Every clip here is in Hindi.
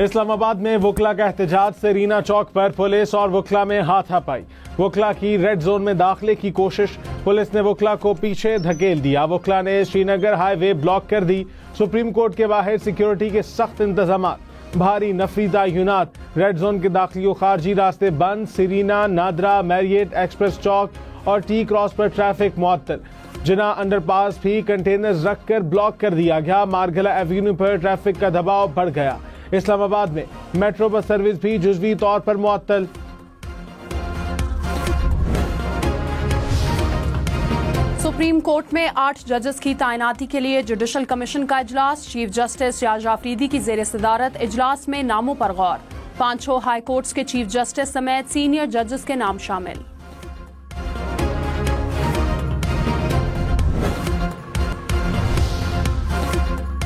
इस्लामाबाद में वकला का एहतजाज, सेरीना चौक पर पुलिस और वकला में हाथापाई। वकला की रेड जोन में दाखिले की कोशिश, पुलिस ने वकला को पीछे धकेल दिया। वकला ने श्रीनगर हाईवे ब्लॉक कर दी। सुप्रीम कोर्ट के बाहर सिक्योरिटी के सख्त इंतजाम, भारी नफरी तयनात। रेड जोन के दाखिली और खारजी रास्ते बंद। सेरीना, नादरा, मैरियट, एक्सप्रेस चौक और टी क्रॉस पर ट्रैफिक मुअत्तल। जिना अंडरपास भी कंटेनर्स रखकर ब्लॉक कर दिया गया। मारगला एवेन्यू पर ट्रैफिक का दबाव बढ़ गया। इस्लामाबाद में मेट्रो बस सर्विस भी जुज़वी तौर पर मुअत्तल। सुप्रीम कोर्ट में 8 जजेस की तैनाती के लिए जुडिशल कमीशन का इजलास। चीफ जस्टिस याज आफरीदी की जेर सदारत इजलास में नामों पर गौर। 5 हाई कोर्ट्स के चीफ जस्टिस समेत सीनियर जजेस के नाम शामिल।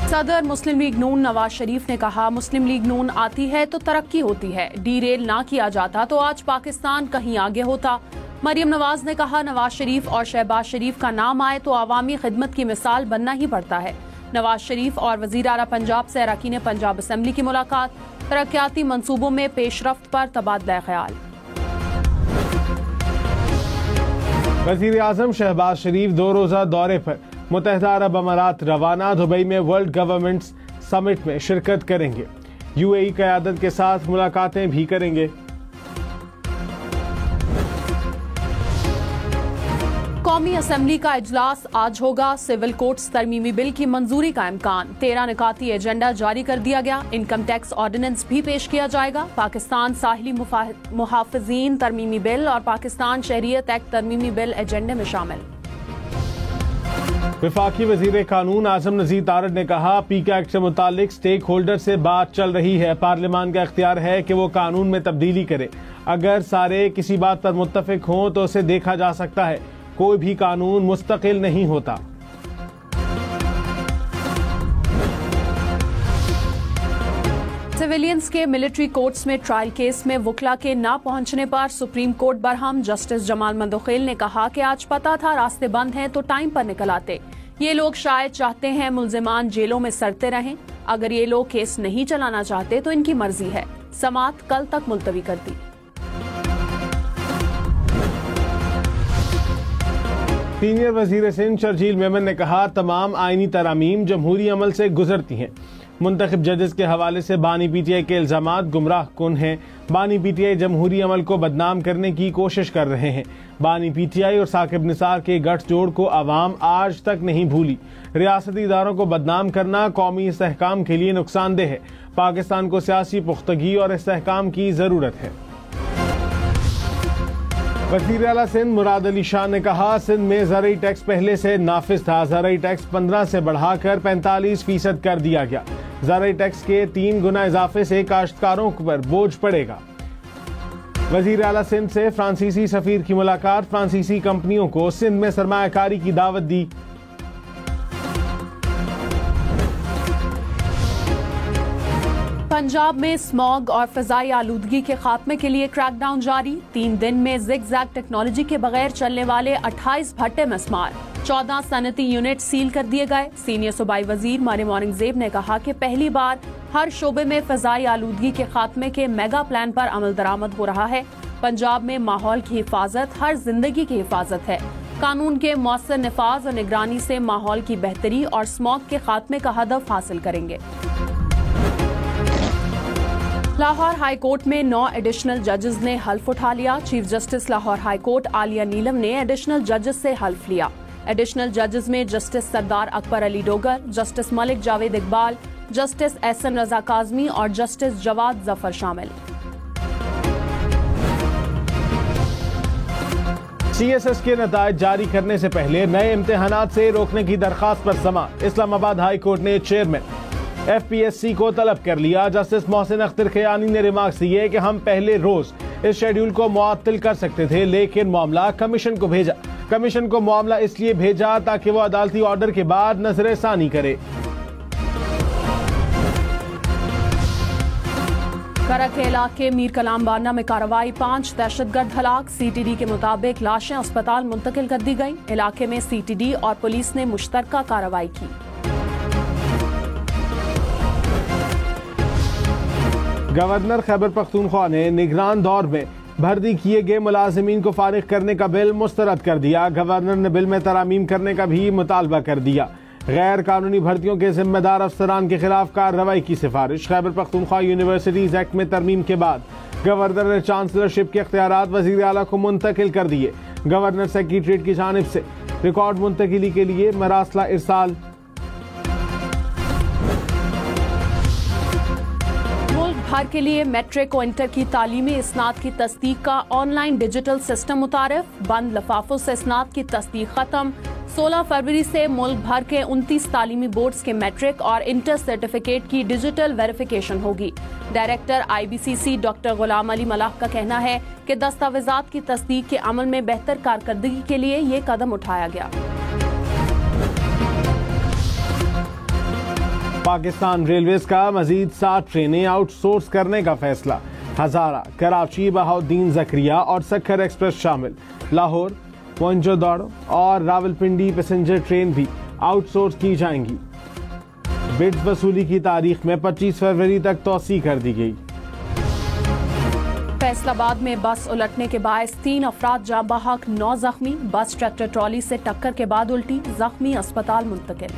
सदर मुस्लिम लीग नून नवाज शरीफ ने कहा, मुस्लिम लीग नून आती है तो तरक्की होती है, डीरेल ना किया जाता तो आज पाकिस्तान कहीं आगे होता। मरियम नवाज ने कहा, नवाज शरीफ और शहबाज शरीफ का नाम आए तो आवामी खिदमत की मिसाल बनना ही पड़ता है। नवाज शरीफ और वजीर आला पंजाब से अरकान पंजाब असम्बली की मुलाकात, तरक्याती मंसूबों में पेशरफ्त पर तबादला ख्याल। वजीर आजम शहबाज शरीफ 2 रोजा दौरे पर मुत्तहिदा अरब अमारात रवाना। दुबई में वर्ल्ड गवर्नमेंट्स समिट में शिरकत करेंगे। यूएई क़यादत के साथ मुलाकातें भी करेंगे। कौमी असम्बली का इजलास आज होगा। सिविल कोड्स तरमीमी बिल की मंजूरी का इम्कान। 13 निकाती एजेंडा जारी कर दिया गया। इनकम टैक्स ऑर्डिनेंस भी पेश किया जाएगा। पाकिस्तान साहिली मुहाफिजीन तरमीमी बिल और पाकिस्तान शहरियत एक्ट तरमीमी बिल एजेंडे में शामिल। वफाकी वजीर कानून आजम नजीर तारड़ ने कहा, पीके एक्ट से मुतालिक स्टेक होल्डर से बात चल रही है। पार्लियामान का इख्तियार है कि वो कानून में तब्दीली करे। अगर सारे किसी बात पर मुत्तफिक हों तो उसे देखा जा सकता है। कोई भी कानून मुस्तकिल नहीं होता। सिविलियंस के मिलिट्री कोर्ट्स में ट्रायल केस में वकला के ना पहुंचने पर supreme court Barham. Justice Jamal Mandokhel ने कहा कि आज पता था रास्ते बंद हैं तो टाइम पर निकल आते। ये लोग शायद चाहते हैं मुल्जिमान जेलों में सड़ते रहें। अगर ये लोग केस नहीं चलाना चाहते तो इनकी मर्जी है। समात कल तक मुलतवी कर दी। सीनियर वजीर सिंध शर्जील मेमन ने कहा, तमाम आईनी तरामीम जमहूरी अमल से गुजरती हैं। मुंतखब जजेस के हवाले से बानी पीटीआई के इल्जामात गुमराह कुन हैं। बानी पीटीआई जमहूरी अमल को बदनाम करने की कोशिश कर रहे हैं। बानी पीटीआई और साकिब निसार के गठजोड़ को आवाम आज तक नहीं भूली। रियासती इदारों को बदनाम करना कौमी इस्तेहकाम के लिए नुकसानदेह है। पाकिस्तान को सियासी पुख्तगी और इस्तेहकाम की जरूरत है। वज़ीर आला सिंध मुराद अली शाह ने कहा, सिंध में ज़रई टैक्स पहले से नाफिज था। ज़रई टैक्स 15 से बढ़ाकर 45% कर दिया गया। ज़रई टैक्स के 3 गुना इजाफे से काश्तकारों पर बोझ पड़ेगा। वज़ीर आला सिंध से फ्रांसीसी सफीर की मुलाकात, फ्रांसीसी कंपनियों को सिंध में सरमायाकारी की दावत दी। पंजाब में स्मॉग और फिजाई आलूदगी के खात्मे के लिए क्रैकडाउन जारी। 3 दिन में जिग-जैग टेक्नोलॉजी के बगैर चलने वाले 28 भट्टे मस्मार, 14 सनती यूनिट सील कर दिए गए। सीनियर सूबाई वजीर मरियम औरंगजेब ने कहा कि पहली बार हर शोबे में फिजाई आलूदगी के खात्मे के मेगा प्लान पर अमल दरामद हो रहा है। पंजाब में माहौल की हिफाजत हर जिंदगी की हिफाजत है। कानून के मौसर निफाज और निगरानी से माहौल की बेहतरी और स्मॉग के खात्मे का हदफ हासिल करेंगे। लाहौर हाई कोर्ट में 9 एडिशनल जजेस ने हल्फ उठा लिया। Chief justice Lahore high court Aalia Neelam ने एडिशनल जजेस से हल्फ लिया। एडिशनल जजेस में justice Sardar Akbar Ali Dogar, justice Malik Javed Iqbal, justice Ehsan Raza Kazmi और जस्टिस जवाद जफर शामिल। CSS के नतायज जारी करने से पहले नए इम्तिहानात से रोकने की दरखास्त पर समाअत। इस्लामाबाद हाई कोर्ट ने चेयरमैन FPSC को तलब कर लिया। जस्टिस मोहसिन अख्तर खयानी ने रिमार्क्स दिए कि हम पहले रोज इस शेड्यूल को मुअत्तल कर सकते थे, लेकिन मामला कमीशन को भेजा। कमीशन को मामला इसलिए भेजा ताकि वो अदालती ऑर्डर के बाद नजरसानी करे। करक के इलाके मीर कलाम बाना में कार्रवाई, 5 दहशतगर्द हलाक। CTD के मुताबिक लाशें अस्पताल मुंतकिल कर दी गई। इलाके में CTD और पुलिस ने मुश्तरका कार्रवाई की। गवर्नर खैबर पख्तूनख्वा ने निगरान दौर में भर्ती किए गए मुलाजिमीन को फारिग करने का बिल मुस्तरद कर दिया। गवर्नर ने बिल में तरामीम करने का भी मुतालबा कर दिया। गैर कानूनी भर्तियों के जिम्मेदार अफसरान के खिलाफ कार्रवाई की सिफारिश। खैबर पख्तूनख्वा यूनिवर्सिटीज एक्ट में तरमीम के बाद गवर्नर ने चांसलरशिप के इख्तियारात वज़ीर आला को मुंतकिल कर दिए। गवर्नर सेक्रेटरीट की जानिब से रिकॉर्ड मुंतकिली के लिए मरासला इरसाल। भर के लिए मैट्रिक और इंटर की तालीमी इसनाद की तस्दीक का ऑनलाइन डिजिटल सिस्टम मुतारिफ। बंद लफाफों से इसनाद की तस्दीक खत्म। 16 फरवरी से मुल्क भर के 29 तालीमी बोर्ड्स के मैट्रिक और इंटर सर्टिफिकेट की डिजिटल वेरिफिकेशन होगी। Director IBCC doctor Ghulam Ali मलाह का कहना है कि दस्तावेजात की तस्दीक के अमल में बेहतर कारकर्दगी के लिए ये कदम उठाया गया। पाकिस्तान रेलवेज का मजीद 7 ट्रेनें आउटसोर्स करने का फैसला। हजारा, कराची, बहाउद्दीन जकरिया और सक्खर एक्सप्रेस शामिल। लाहौर, मोइंजोदाड़ो और रावलपिंडी पैसेंजर ट्रेन भी आउटसोर्स की जाएंगी। बिड्स वसूली की तारीख में 25 फरवरी तक तौसी कर दी गई। फैसलाबाद में बस उलटने के बायस 3 अफराद जाँ बहक, 9 जख्मी। बस ट्रैक्टर ट्रॉली से टक्कर के बाद उल्टी, जख्मी अस्पताल मुंतकिल।